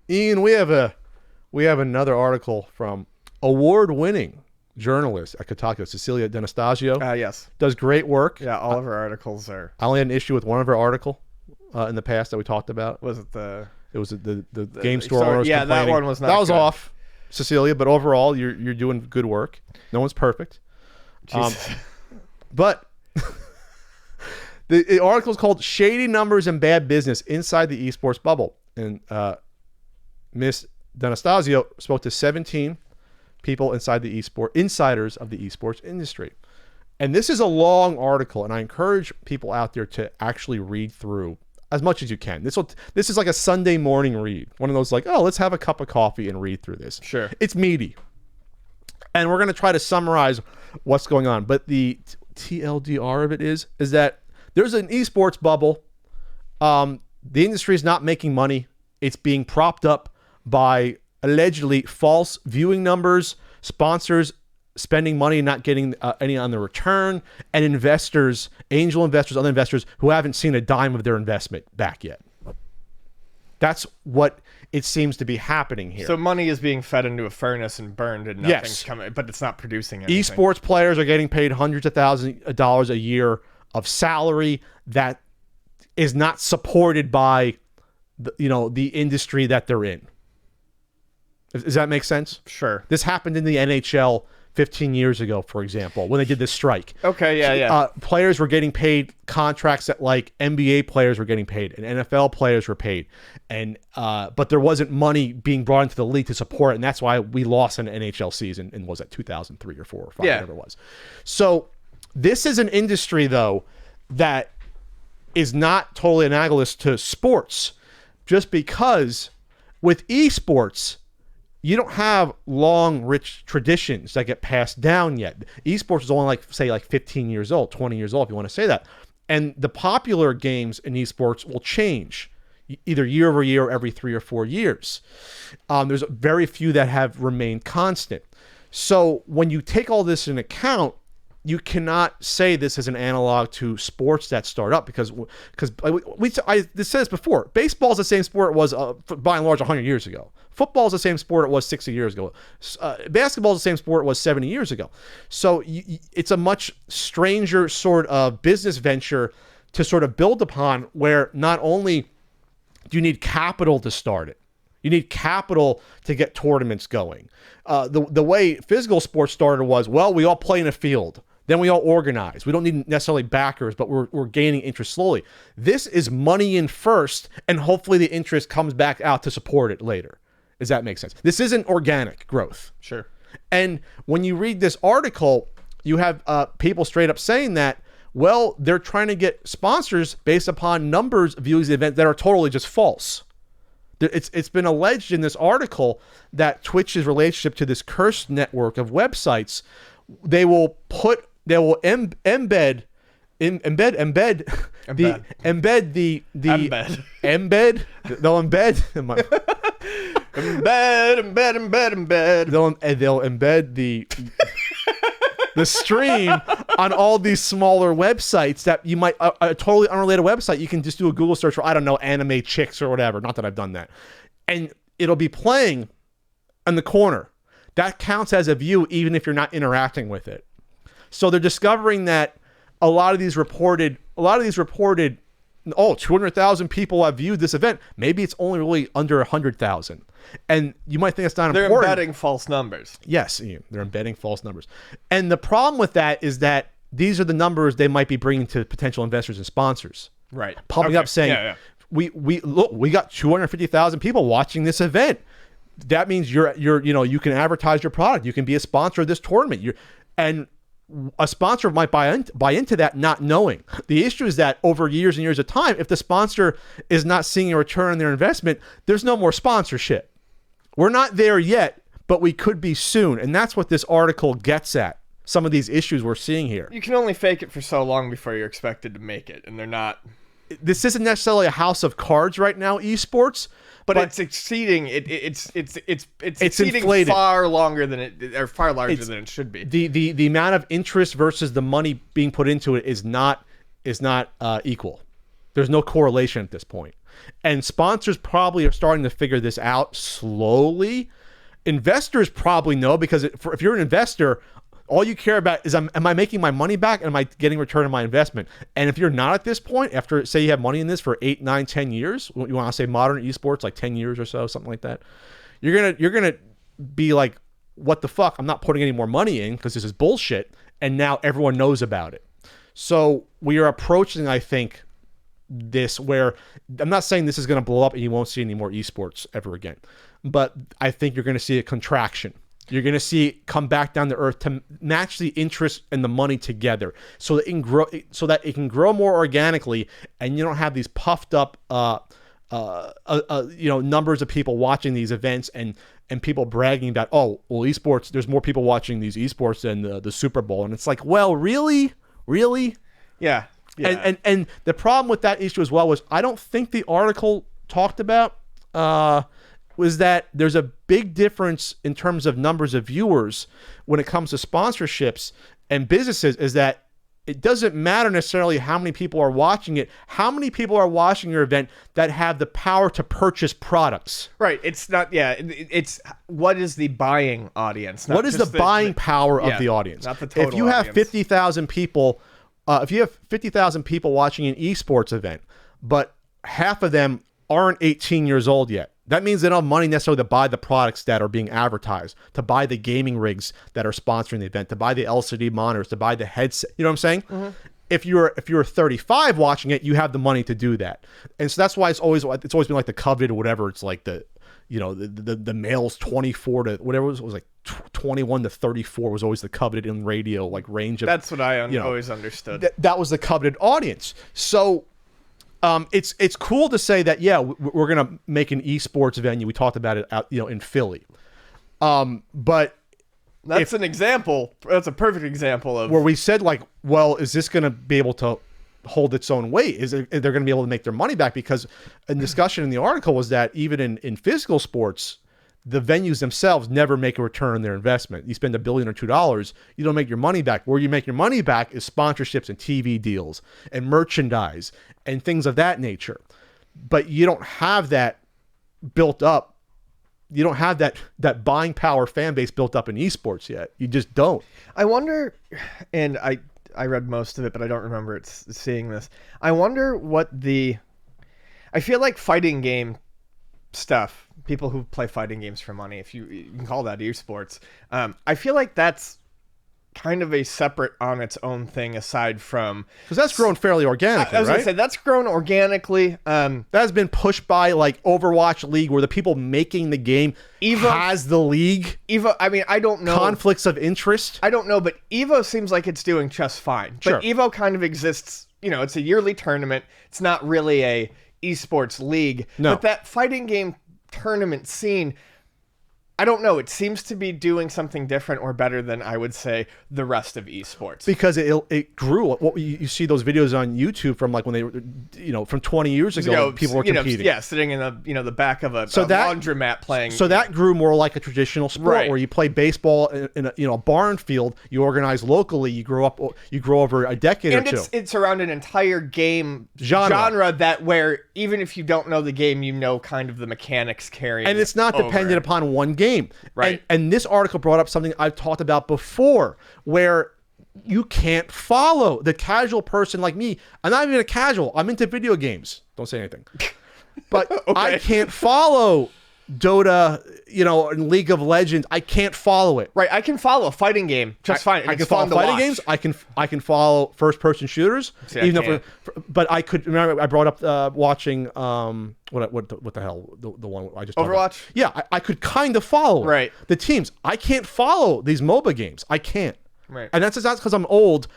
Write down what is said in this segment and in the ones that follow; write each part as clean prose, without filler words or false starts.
Ian, we have another article from award-winning journalist at Kotaku, Cecilia D'Anastasio. Yes. Does great work. Yeah, all of our articles are... I only had an issue with one of her article in the past that we talked about. Was it the... It was the game store owners Yeah, complaining. that one was not That was good. off, Cecilia, but overall, you're doing good work. No one's perfect. But the article is called "Shady Numbers and Bad Business Inside the Esports Bubble," and Miss D'Anastasio spoke to 17 people insiders of the esports industry. And this is a long article, and I encourage people out there to actually read through as much as you can. This is like a Sunday morning read. One of those like, oh, let's have a cup of coffee and read through this. Sure. It's meaty. And we're going to try to summarize what's going on. But the TLDR of it is that there's an esports bubble. The industry is not making money. It's being propped up by allegedly false viewing numbers, sponsors spending money and not getting any on the return, and investors, angel investors, other investors who haven't seen a dime of their investment back yet. That's what it seems to be happening here. So money is being fed into a furnace and burned, and nothing's coming, but it's not producing anything. Esports players are getting paid hundreds of thousands of dollars a year of salary that is not supported by the industry that they're in. Does that make sense? Sure. This happened in the NHL 15 years ago, for example, when they did this strike. Okay, yeah. Players were getting paid contracts that like NBA players were getting paid and NFL players were paid, and but there wasn't money being brought into the league to support it, and that's why we lost an NHL season in, was it 2003 or 4 or 5, whatever it was. So this is an industry, though, that is not totally analogous to sports, just because with esports, you don't have long, rich traditions that get passed down yet. Esports is only like 15 years old, 20 years old, if you want to say that. And the popular games in esports will change either year over year or every 3 or 4 years. There's very few that have remained constant. So when you take all this into account, you cannot say this is an analog to sports that start up because I said this before. Baseball is the same sport it was by and large 100 years ago. Football is the same sport it was 60 years ago. Basketball is the same sport it was 70 years ago. So it's a much stranger sort of business venture to sort of build upon, where not only do you need capital to start it, you need capital to get tournaments going. The way physical sports started was, well, we all play in a field. Then we all organize. We don't need necessarily backers, but we're gaining interest slowly. This is money in first, and hopefully the interest comes back out to support it later. Does that make sense? This isn't organic growth. Sure. And when you read this article, you have people straight up saying that, well, they're trying to get sponsors based upon numbers of viewing the event that are totally just false. It's been alleged in this article that Twitch's relationship to this cursed network of websites, they'll embed the stream on all these smaller websites that you might, a totally unrelated website, you can just do a Google search for, I don't know, anime chicks or whatever. Not that I've done that. And it'll be playing in the corner. That counts as a view even if you're not interacting with it. So they're discovering that a lot of these reported, 200,000 people have viewed this event. Maybe it's only really under 100,000. And you might think it's not important. They're embedding false numbers. Yes, they're embedding false numbers. And the problem with that is that these are the numbers they might be bringing to potential investors and sponsors. Right. Pumping up saying, we got 250,000 people watching this event. That means you can advertise your product. You can be a sponsor of this tournament. And a sponsor might buy into that not knowing. The issue is that over years and years of time, if the sponsor is not seeing a return on their investment, there's no more sponsorship. We're not there yet, but we could be soon. And that's what this article gets at. Some of these issues we're seeing here. You can only fake it for so long before you're expected to make it, and they're not. This isn't necessarily a house of cards right now, esports. But it's exceeding it's exceeding inflated. far larger than it should be. The amount of interest versus the money being put into it is not equal. There's no correlation at this point. And sponsors probably are starting to figure this out slowly. Investors probably know, because if you're an investor, all you care about is, am I making my money back? And am I getting return on my investment? And if you're not at this point, after, say, you have money in this for 8, 9, 10 years, you want to say modern esports, like 10 years or so, something like that, you're gonna be like, what the fuck? I'm not putting any more money in because this is bullshit. And now everyone knows about it. So we are approaching, I think, this where, I'm not saying this is going to blow up and you won't see any more esports ever again, but I think you're going to see a contraction. You're going to see it come back down to earth to match the interest and the money together, so that it can grow more organically, and you don't have these puffed up numbers of people watching these events and people bragging about, oh, well, esports, there's more people watching these esports than the Super Bowl. And it's like, well, really? Yeah. And the problem with that issue as well was, I don't think the article talked about was that there's a big difference in terms of numbers of viewers when it comes to sponsorships and businesses, is that it doesn't matter necessarily how many people are watching it. How many people are watching your event that have the power to purchase products? Right. It's not, it's what is the buying audience? What is the buying power of the audience? Not the total If you have audience. 50,000 people, watching an esports event, but half of them aren't 18 years old yet, that means they don't have money necessarily to buy the products that are being advertised, to buy the gaming rigs that are sponsoring the event, to buy the LCD monitors, to buy the headset. You know what I'm saying? Mm-hmm. If you're 35 watching it, you have the money to do that. And so that's why it's always been like the coveted or whatever. It's like the males 24 to whatever it was like 21 to 34 was always the coveted in radio, like range of. That's what I always understood. That was the coveted audience. So it's cool to say that, yeah, we're gonna make an esports venue. We talked about it out, in Philly, but that's an example. That's a perfect example of where we said, like, well, is this gonna be able to hold its own weight? Is they're gonna be able to make their money back? Because a discussion in the article was that even in physical sports, the venues themselves never make a return on their investment. You spend $1 billion or $2 billion, you don't make your money back. Where you make your money back is sponsorships and TV deals and merchandise and things of that nature. But you don't have that built up. You don't have that buying power fan base built up in esports yet. You just don't. I wonder, and I read most of it, but I don't remember seeing this. I wonder I feel like fighting game stuff, people who play fighting games for money, if you can call that esports, I feel like that's kind of a separate on its own thing, aside from, because that's grown fairly organically. I was gonna say that's grown organically. That has been pushed by like Overwatch League, where the people making the game has the league. Evo, I mean, I don't know conflicts of interest. I don't know, but Evo seems like it's doing just fine. Sure. But Evo kind of exists. It's a yearly tournament. It's not really a esports league. No. But that fighting game tournament scene, I don't know. It seems to be doing something different or better than, I would say, the rest of esports. Because it grew. You see those videos on YouTube from like when they were, from 20 years ago, people were competing. Sitting in the back of a that, laundromat playing. So that grew more like a traditional sport, right, where you play baseball in a barn field. You organize locally. You grow over a decade or two. And it's around an entire game genre that where even if you don't know the game, kind of the mechanics carrying. And it's not dependent upon one game. Right. And this article brought up something I've talked about before, where you can't follow the casual person like me. I'm not even a casual. I'm into video games. Don't say anything. But okay. I can't follow Dota, and League of Legends. I can't follow it. Right. I can follow a fighting game just fine. I can follow fighting games. I can follow first person shooters. See, even but I could remember I brought up watching what the hell the one I just Overwatch. Yeah, I could kind of follow right the teams. I can't follow these MOBA games. I can't. Right. And that's not because I'm old.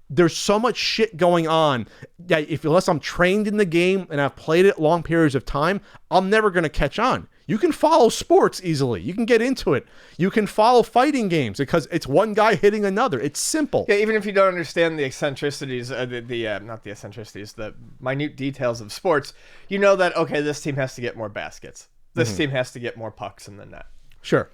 There's so much shit going on that unless I'm trained in the game and I've played it long periods of time, I'm never going to catch on. You can follow sports easily. You can get into it. You can follow fighting games because it's one guy hitting another. It's simple. Yeah, even if you don't understand the eccentricities, not the eccentricities, the minute details of sports, you know that, okay, this team has to get more baskets. This team has to get more pucks in the net. Sure.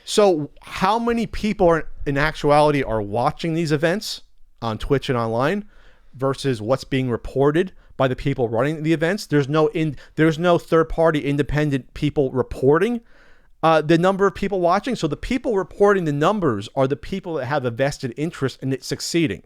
So how many people in actuality are watching these events on Twitch and online versus what's being reported by the people running the events. There's no third-party independent people reporting the number of people watching. So the people reporting the numbers are the people that have a vested interest in it succeeding.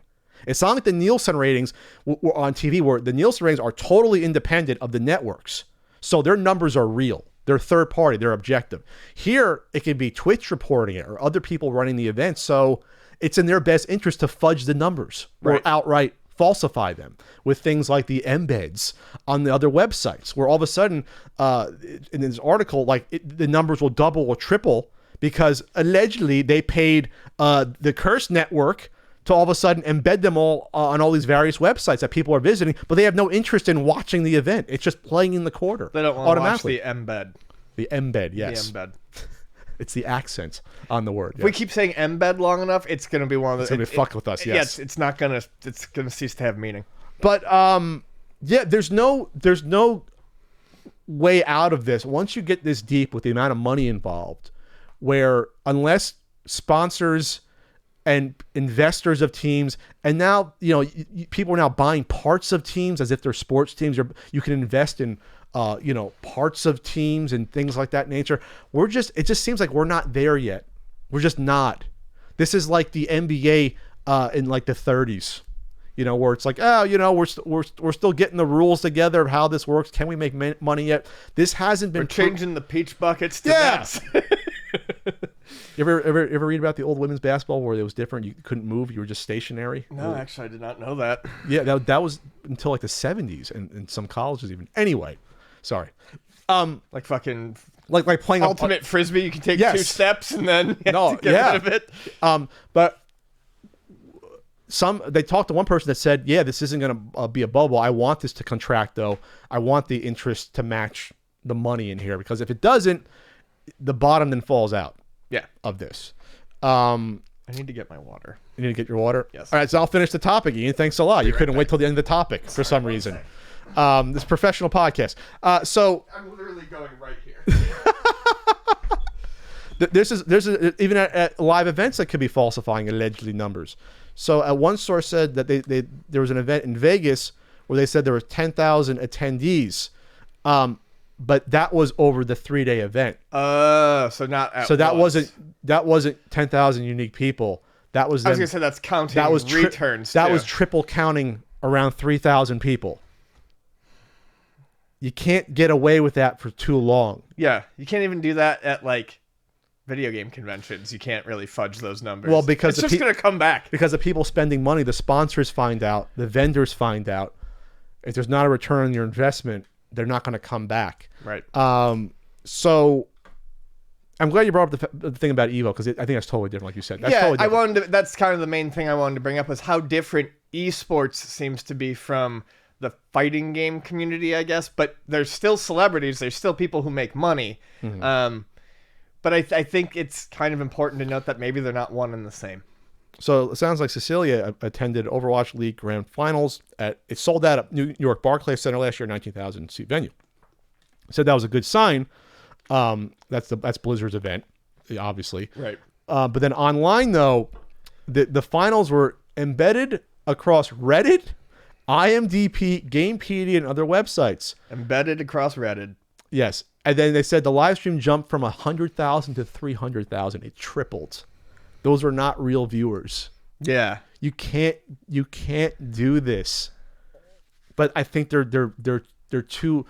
It's not like the Nielsen ratings were on TV, where the Nielsen ratings are totally independent of the networks. So their numbers are real. They're third party. They're objective. Here, it can be Twitch reporting it or other people running the event. So it's in their best interest to fudge the numbers or outright falsify them with things like the embeds on the other websites, where all of a sudden, in this article, the numbers will double or triple because allegedly they paid the Curse network to all of a sudden embed them all on all these various websites that people are visiting, but they have no interest in watching the event. It's just playing in the quarter. They don't want to watch the embed. The embed, yes. The embed. It's the accent on the word. If we keep saying embed long enough, it's going to be one of the... It's going to be fucked with us, yes. It's not going to... It's going to cease to have meaning. But, yeah, there's no way out of this. Once you get this deep with the amount of money involved, where unless sponsors and investors of teams, and now people are now buying parts of teams as if they're sports teams. You can invest in parts of teams and things like that nature. It just seems like we're not there yet. We're just not. This is like the NBA in like the 30s, where it's like, we're still getting the rules together of how this works. Can we make money yet? This hasn't been. We're changing the peach buckets to nets. You ever read about the old women's basketball where it was different? You couldn't move; you were just stationary. No, actually, I did not know that. Yeah, that was until like the 70s, and in some colleges even. Anyway, sorry. Like fucking like playing ultimate frisbee. You can take 2 steps and then get rid of it. But they talked to one person that said, "Yeah, this isn't going to be a bubble. I want this to contract, though. I want the interest to match the money in here, because if it doesn't, the bottom then falls out." Yeah, of this. I need to get my water. You need to get your water? Yes. All right, so I'll finish the topic, Ian. Thanks a lot. You couldn't wait till the end of the topic for some reason. This professional podcast. So I'm literally going right here. there's even at live events that could be falsifying allegedly numbers. So one source said that there was an event in Vegas where they said there were 10,000 attendees. But that was over the 3-day event. So not at so that once. wasn't 10,000 unique people. That was. I was gonna say that's counting. That was returns. That was triple counting around 3,000 people. You can't get away with that for too long. Yeah, you can't even do that at like video game conventions. You can't really fudge those numbers. Well, because it's just gonna come back. Because the people spending money, the sponsors find out, the vendors find out. If there's not a return on your investment, they're not going to come back. Right. So I'm glad you brought up the thing about Evo, because I think that's totally different, like you said. That's totally different. That's kind of the main thing I wanted to bring up, was how different esports seems to be from the fighting game community, I guess. But there's still celebrities. There's still people who make money. Mm-hmm. But I think it's kind of important to note that maybe they're not one and the same. So it sounds like Cecilia attended Overwatch League Grand Finals. It sold out at New York Barclays Center last year, 19,000 seat venue. Said that was a good sign. That's Blizzard's event, obviously. Right. But then online, though, the finals were embedded across Reddit, IMDb, Gamepedia, and other websites. Embedded across Reddit. Yes. And then they said the live stream jumped from 100,000 to 300,000. It tripled. Those are not real viewers. Yeah. You can't do this. But I think they're too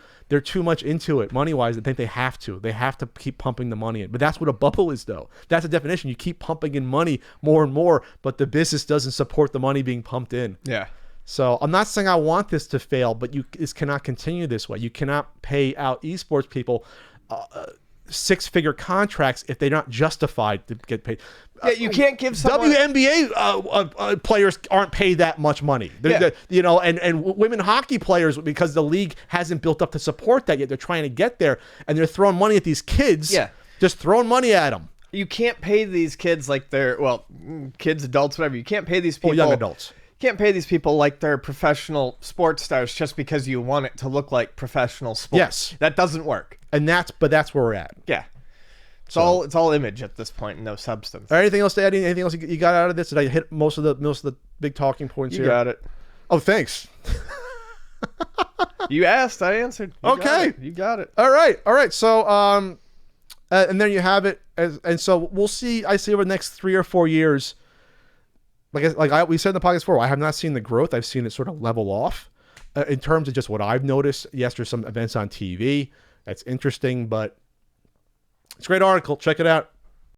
much into it money-wise. I think they have to. They have to keep pumping the money in. But that's what a bubble is, though. That's the definition. You keep pumping in money more and more, but the business doesn't support the money being pumped in. Yeah. So I'm not saying I want this to fail, but this cannot continue this way. You cannot pay out esports people 6-figure contracts if they're not justified to get paid. Yeah, you can't give someone... WNBA players aren't paid that much money. And women hockey players, because the league hasn't built up to support that yet, they're trying to get there, and they're throwing money at these kids. Yeah. Just throwing money at them. You can't pay these kids like they're, kids, adults, whatever. You can't pay these people... young adults. You can't pay these people like they're professional sports stars just because you want it to look like professional sports. Yes. That doesn't work. But that's where we're at. Yeah. It's all image at this point, no substance. Anything else to add? Anything else you got out of this? Did I hit most of the big talking points here? You got it. Oh, thanks. You asked, I answered. Okay. You got it. All right. So, and there you have it. And so we'll see. I see over the next 3 or 4 years. We said in the podcast before, I have not seen the growth. I've seen it sort of level off in terms of just what I've noticed. Yes, there's some events on TV. That's interesting, but it's a great article. Check it out.